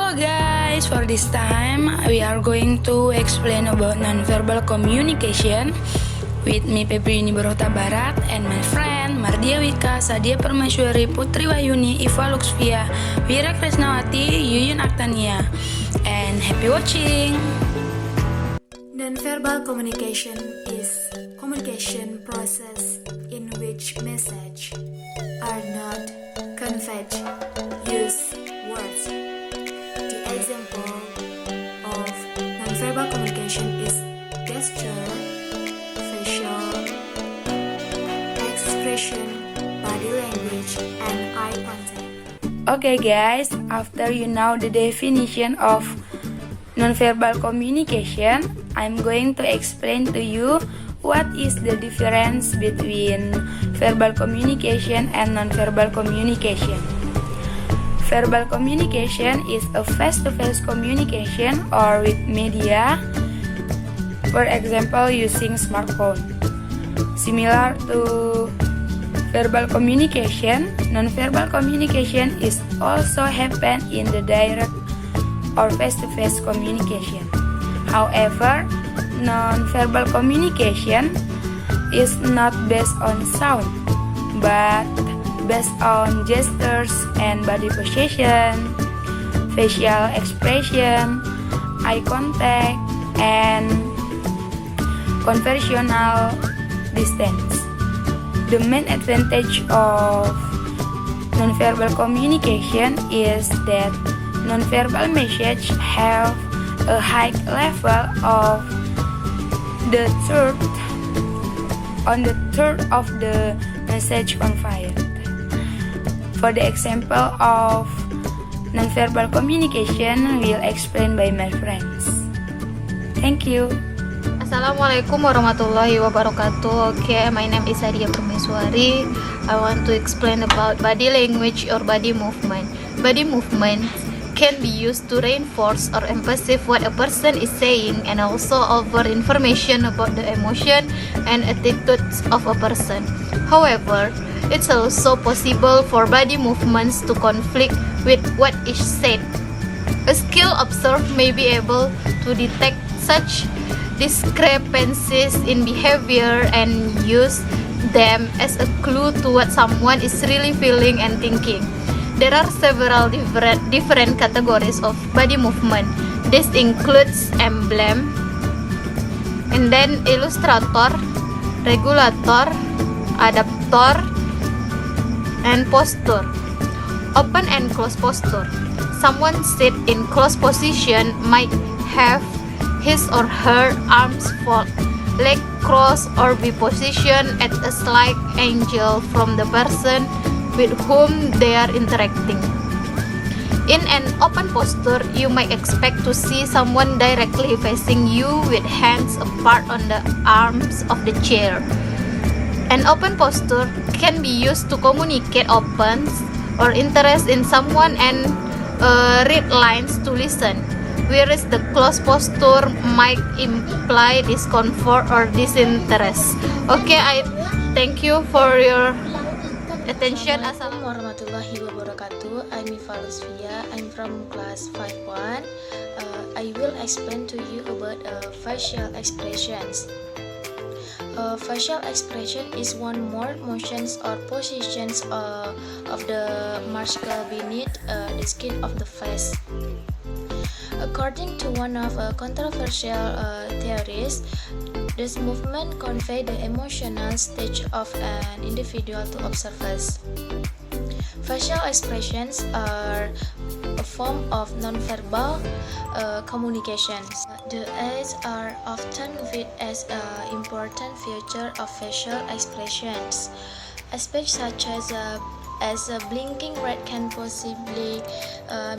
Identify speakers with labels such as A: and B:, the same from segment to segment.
A: Hello guys, for this time we are going to explain about non-verbal communication with me Febri Nibarota Barat and my friend Mardia Wika, Sadia Permaiswari, Putri Wahyuni, Iva Luxvia, Wira Krisnawati, Yuyun Aktania, and happy watching.
B: Non-verbal communication is communication process in which messages are not conveyed use words. The example of non-verbal communication is gesture, facial expression, body language, and eye contact.
A: Okay guys, after you know the definition of non-verbal communication, I'm going to explain to you what is the difference between verbal communication and non-verbal communication. Verbal communication is a face-to-face communication or with media, for example using smartphone. Similar to verbal communication, non-verbal communication is also happen in the direct or face-to-face communication. However, non-verbal communication is not based on sound, but based on gestures and body position, facial expression, eye contact, and conversational distance. The main advantage of non-verbal communication is that non-verbal messages have a high level of the truth of the message conveyed. For the example of non-verbal communication will explain by my friends. Thank you.
C: Assalamualaikum warahmatullahi wabarakatuh. Okay, my name is Sadia Permaiswari. I want to explain about body language or body movement. Body movement can be used to reinforce or emphasize what a person is saying and also offer information about the emotion and attitudes of a person. However, it's also possible for body movements to conflict with what is said. A skilled observer may be able to detect such discrepancies in behavior and use them as a clue to what someone is really feeling and thinking. There are several different categories of body movement. This includes emblem, and then illustrator, regulator, adaptor, and posture. Open and closed posture. Someone sit in closed position might have his or her arms folded, leg crossed, or be positioned at a slight angle from the person with whom they are interacting. In an open posture, you might expect to see someone directly facing you with hands apart on the arms of the chair. An open posture can be used to communicate openness or interest in someone and read lines to listen, whereas the closed posture might imply discomfort or disinterest. Okay, I thank you for your attention.
D: Assalamualaikum warahmatullahi wabarakatuh. I'm Iva Luxvia. I'm from class 5-1. I will explain to you about facial expressions. Facial expression is one more motions or positions of the muscle beneath the skin of the face. According to one of controversial theories, this movement conveys the emotional stage of an individual to observers. Facial expressions are a form of nonverbal communications. The eyes are often viewed as an important feature of facial expressions. Aspects such as a blinking red can possibly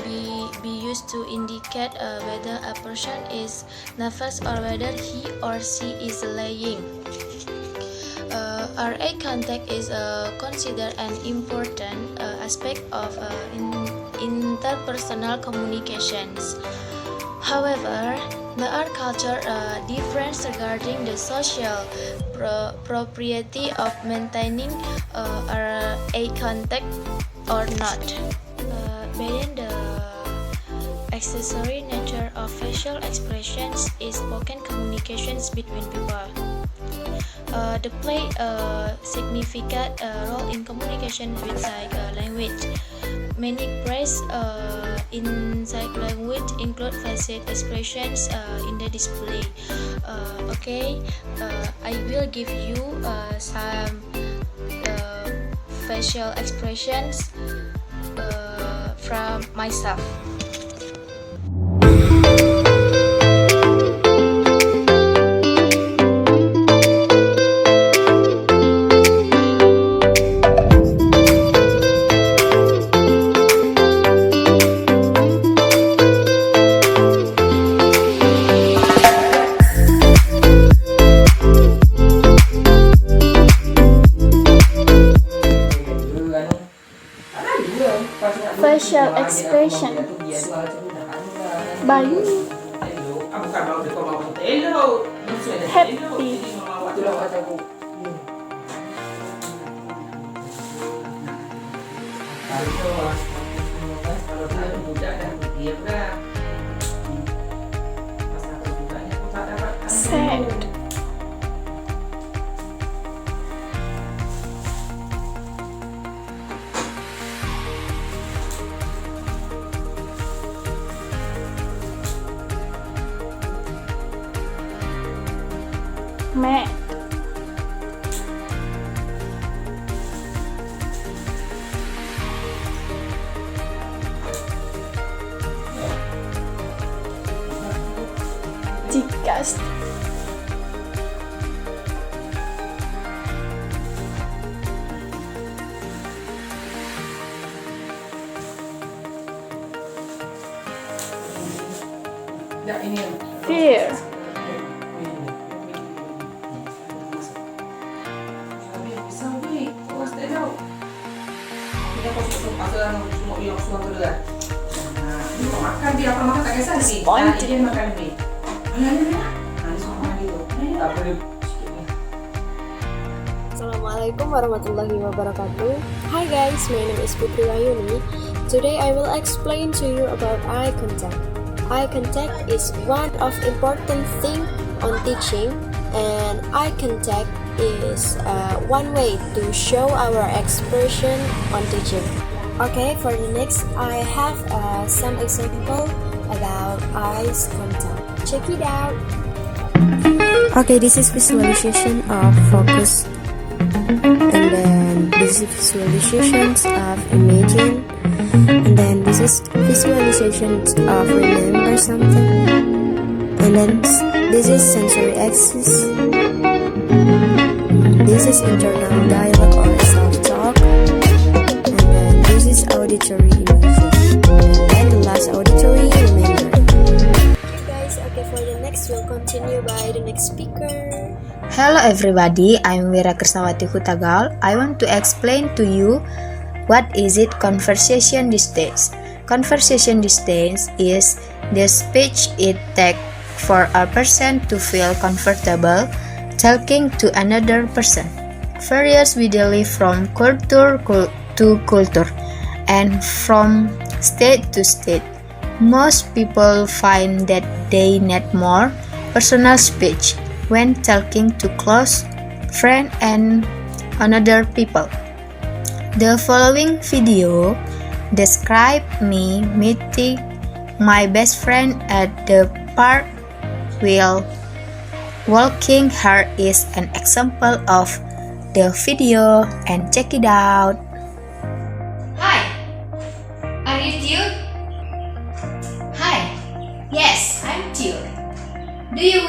D: be used to indicate whether a person is nervous or whether he or she is lying. Our eye contact is considered an important aspect of interpersonal communications. However, there are cultural differences regarding the social propriety of maintaining eye contact or not. Beyond the accessory nature of facial expressions is spoken communications between people. They play a significant role in communication with sign language. Many phrases in sign language include facial expressions in the display. I will give you some facial expressions from myself.
E: Facial expression. Bayu. Happy. Sad. Mad. Disgust. Fear.
F: Assalamualaikum warahmatullahi wabarakatuh. Hi guys, my name is Putri Wayuni. Today I will explain to you about eye contact. Eye contact is one of important thing on teaching, and eye contact is one way to show our expression on teaching. Okay, for the next, I have some example about eyes contact. Check it out. Okay, this is visualization of focus, and then this is visualizations of imaging, and then this is visualizations of remember something, and then this is sensory axis, this is internal dialogue or self-talk, and then this is auditory imaging, and then the last auditory remember. Okay guys, okay, for the next we'll continue by the next speaker.
G: Hello everybody, I'm Wira Kersawati Hutagal. I want to explain to you what is it conversation distance. Conversation distance is the speech it takes for a person to feel comfortable talking to another person. Varies widely from culture to culture and from state to state. Most people find that they need more personal speech when talking to close friends and other people. The following video describes me meeting my best friend at the park while walking. Here is an example of the video and check it out.
C: Hi, are you Tio? Hi, yes, I'm Tio. Do you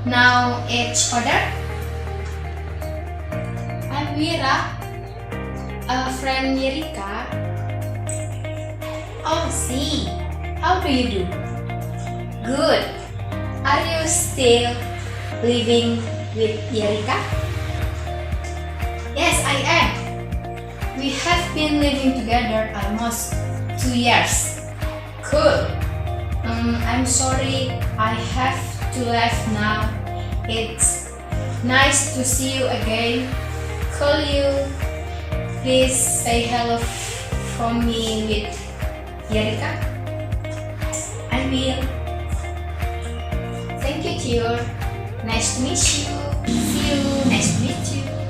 C: know each other? I'm Wira, a friend Yerika. Oh, see, how do you do? Good. Are you still living with Yerika? Yes, I am. We have been living together almost 2 years. Cool. I'm sorry I have to leave now. It's nice to see you again. Could you please say hello from me with Yerika?
G: will. Thank you, Tior. Nice to meet you. See you. Nice to meet you.